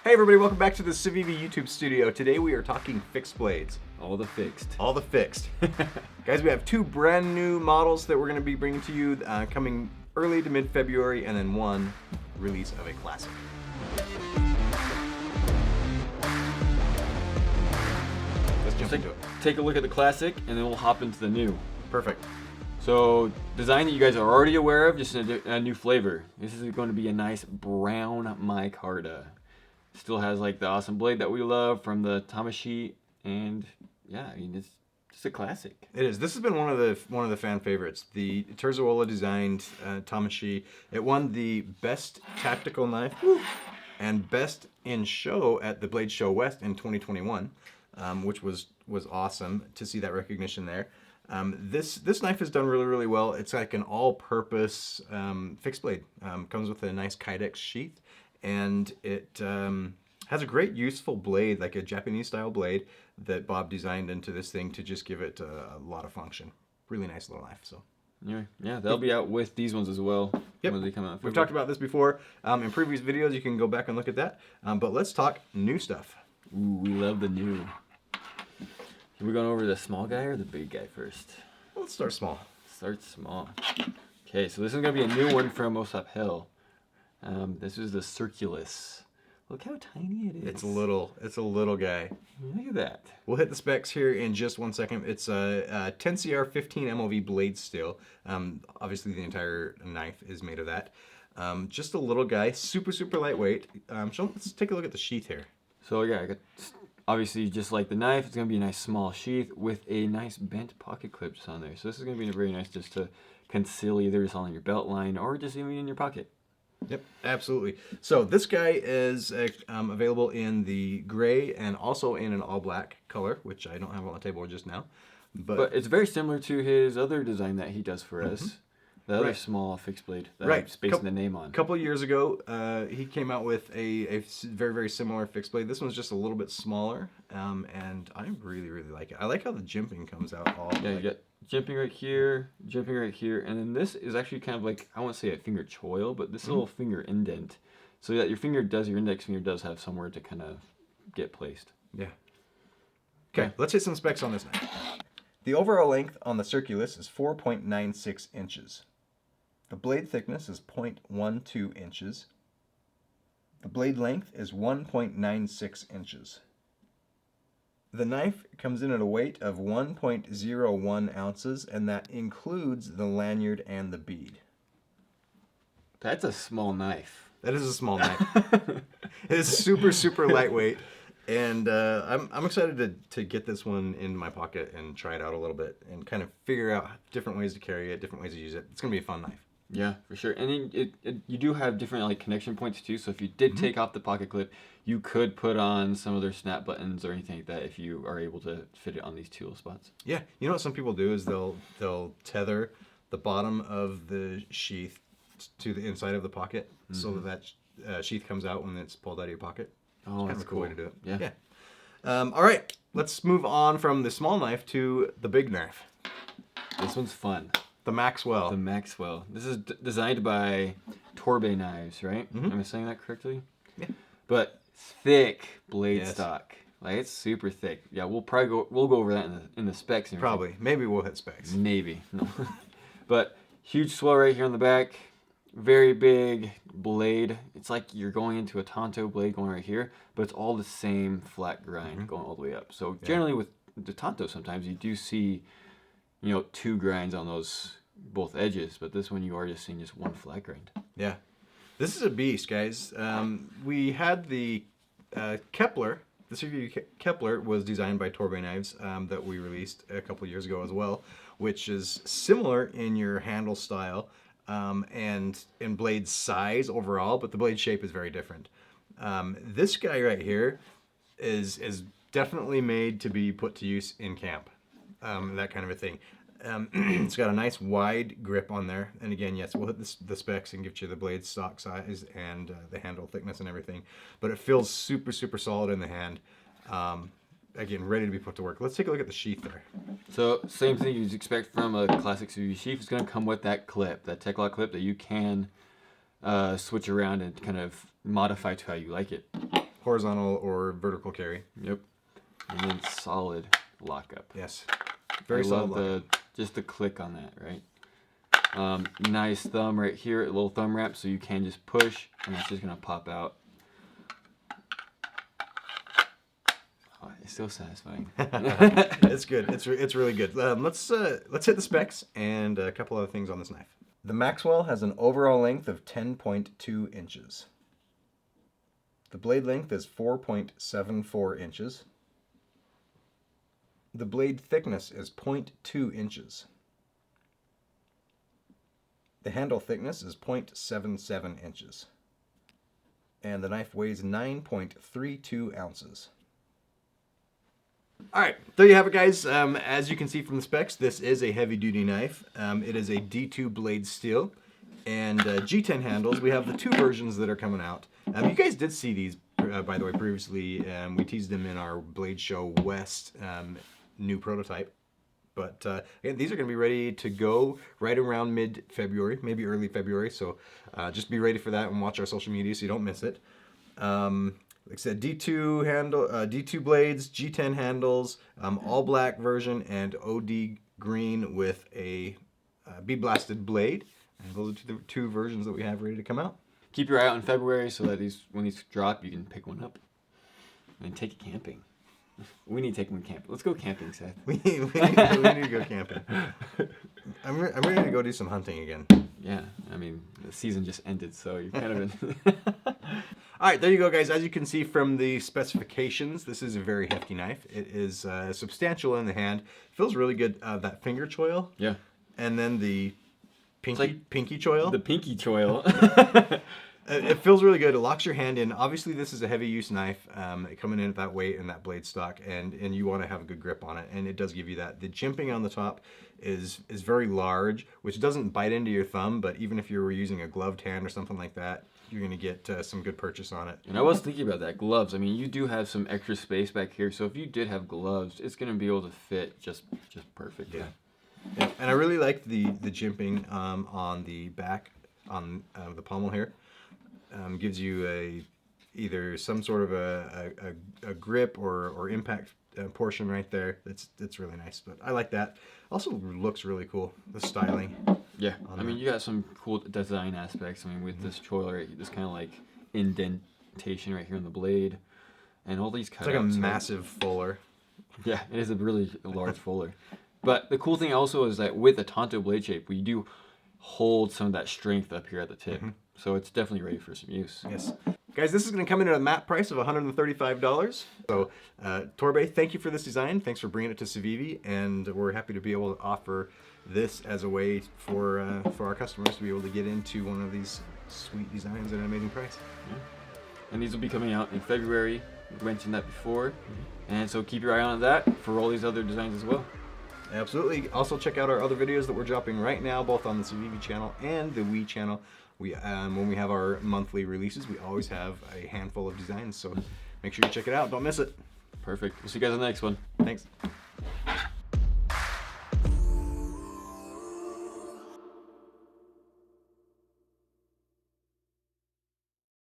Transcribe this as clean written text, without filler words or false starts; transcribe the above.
Hey everybody, welcome back to the Civivi YouTube studio. Today we are talking fixed blades. All the fixed. All the fixed. Guys, we have two brand new models that we're going to be bringing to you coming early to mid-February, and then one release of a classic. Let's jump into it. Take a look at the classic and then we'll hop into the new. Perfect. So, design that you guys are already aware of, just a new flavor. This is going to be a nice brown micarta. Still has like the awesome blade that we love from the Tamashi, and yeah, I mean it's just a classic. It is. This has been one of the fan favorites. The Terzawola designed Tamashi. It won the best tactical knife and best in show at the Blade Show West in 2021, which was awesome to see that recognition there. This knife has done really well. It's like an all-purpose fixed blade. Comes with a nice Kydex sheath, and it has a great useful blade, like a Japanese style blade that Bob designed into this thing to just give it a lot of function. Really nice little knife. So yeah, they'll be out with these ones as well. Yep. When they come out. We've talked about this before in previous videos. You can go back and look at that. But let's talk new stuff. Ooh, we love the new. Are we going over the small guy or the big guy first? Let's start small. Start small. Okay, so this is going to be a new one from Ostap Hill. This is the Circulus. Look how tiny it is. It's a little guy. Look at that. We'll hit the specs here in just 1 second. It's a 10CR 15 MOV blade steel. Obviously the entire knife is made of that. Just a little guy, super lightweight. Let's take a look at the sheath here. So yeah, I got, obviously just like the knife, it's going to be a nice small sheath with a nice bent pocket clips on there. So this is going to be very nice just to conceal either just on your belt line or just even in your pocket. Yep, absolutely. So this guy is available in the gray and also in an all black color, which I don't have on the table just now. But it's very similar to his other design that he does for us. The other small fixed blade that I'm spacing the name on. A couple of years ago, he came out with a very similar fixed blade. This one's just a little bit smaller, and I really like it. I like how the jimping comes out all. Yeah, you got jimping right here, and then this is actually kind of like, I won't say a finger choil, but this little finger indent, so that your index finger does have somewhere to kind of get placed. Yeah. Okay, let's hit some specs on this knife. The overall length on the Circulus is 4.96 inches. The blade thickness is 0.12 inches. The blade length is 1.96 inches. The knife comes in at a weight of 1.01 ounces, and that includes the lanyard and the bead. That's a small knife. That is a small knife. It is super lightweight, and I'm excited to get this one in my pocket and try it out a little bit and kind of figure out different ways to carry it, different ways to use it. It's going to be a fun knife. Yeah, for sure. And you do have different like connection points too. So if you did take off the pocket clip, you could put on some of their snap buttons or anything like that if you are able to fit it on these two little spots. Yeah, you know what some people do is they'll tether the bottom of the sheath to the inside of the pocket so that sheath comes out when it's pulled out of your pocket. Oh, it's that's kind of a cool way to do it. Yeah. All right, let's move on from the small knife to the big knife. This one's fun. The Maxwell. The Maxwell. This is designed by Torbe knives, right? Am I saying that correctly? Yeah. But thick blade stock. Like it's super thick. Yeah, we'll go over that in the specs. And Probably. Maybe we'll hit specs. Maybe. No. But huge swell right here on the back. Very big blade. It's like you're going into a Tonto blade going right here, but it's all the same flat grind going all the way up. So generally with the Tonto sometimes you do see, you know, two grinds on those both edges, but this one you are just seeing just one flat grind. Yeah. This is a beast, guys. We had the Kepler. The Civivi Kepler was designed by Torbe Knives that we released a couple years ago as well, which is similar in your handle style and in blade size overall, but the blade shape is very different. This guy right here is definitely made to be put to use in camp, that kind of a thing. It's got a nice wide grip on there, and again, yes, we'll hit the specs and give you the blade stock size and the handle thickness and everything, but it feels super solid in the hand. Again, ready to be put to work. Let's take a look at the sheath there. So same thing you'd expect from a classic Civivi sheath. It's going to come with that clip, that Tech-Lock clip that you can switch around and kind of modify to how you like it. horizontal or vertical carry. Yep. And then solid lockup. Yes. Very Very solid love lockup. just the click on that, right? Nice thumb right here, a little thumb wrap, so you can just push, and it's just gonna pop out. Oh, it's so satisfying. It's good. It's really good. Let's hit the specs and a couple other things on this knife. The Maxwell has an overall length of 10.2 inches. The blade length is 4.74 inches. The blade thickness is 0.2 inches. The handle thickness is 0.77 inches. And the knife weighs 9.32 ounces. All right, there you have it, guys. As you can see from the specs, this is a heavy-duty knife. It is a D2 blade steel and G10 handles. We have the two versions that are coming out. You guys did see these, by the way, previously. We teased them in our Blade Show West new prototype. But again, these are going to be ready to go right around mid-February, maybe early February. So just be ready for that and watch our social media so you don't miss it. Like I said, D2 handle, D2 blades, G10 handles, all black version, and OD green with a bead blasted blade. And those are the two versions that we have ready to come out. Keep your eye out in February so that when these drop, you can pick one up and take it camping. We need to take one camping. Let's go camping, Seth. We need to go camping. I'm ready to go do some hunting again. Yeah, I mean, the season just ended, so you're kind of in... All right, there you go, guys. As you can see from the specifications, this is a very hefty knife. It is substantial in the hand. Feels really good. That finger choil. Yeah. And then the pinky choil. The pinky choil. It feels really good. It locks your hand in. Obviously, this is a heavy use knife, coming in at that weight and that blade stock, and you want to have a good grip on it, and it does give you that. The jimping on the top is very large, which doesn't bite into your thumb, but even if you were using a gloved hand or something like that, you're going to get some good purchase on it. And I was thinking about that, gloves. I mean, you do have some extra space back here, so if you did have gloves, it's going to be able to fit just perfect. Yeah. Yeah. And I really like the jimping on the back, on the pommel here. Gives you either some sort of a grip or impact portion right there. It's really nice, but I like that. Also looks really cool, the styling. Yeah, I mean, you got some cool design aspects. I mean, with this choil right here, this kind of like indentation right here on the blade, and all these cutouts. It's like a massive fuller. Yeah, it is a really large fuller. But the cool thing also is that with a Tonto blade shape, we do hold some of that strength up here at the tip. So it's definitely ready for some use. Yes. Guys, this is going to come in at a matte price of $135. So, Torbe, thank you for this design. Thanks for bringing it to Civivi, and we're happy to be able to offer this as a way for our customers to be able to get into one of these sweet designs at an amazing price. Yeah. And these will be coming out in February. We mentioned that before. And so keep your eye on that for all these other designs as well. Absolutely. Also check out our other videos that we're dropping right now, both on the Civivi channel and the Wii channel. When we have our monthly releases, we always have a handful of designs, so make sure you check it out. Don't miss it. Perfect. We'll see you guys on the next one. Thanks.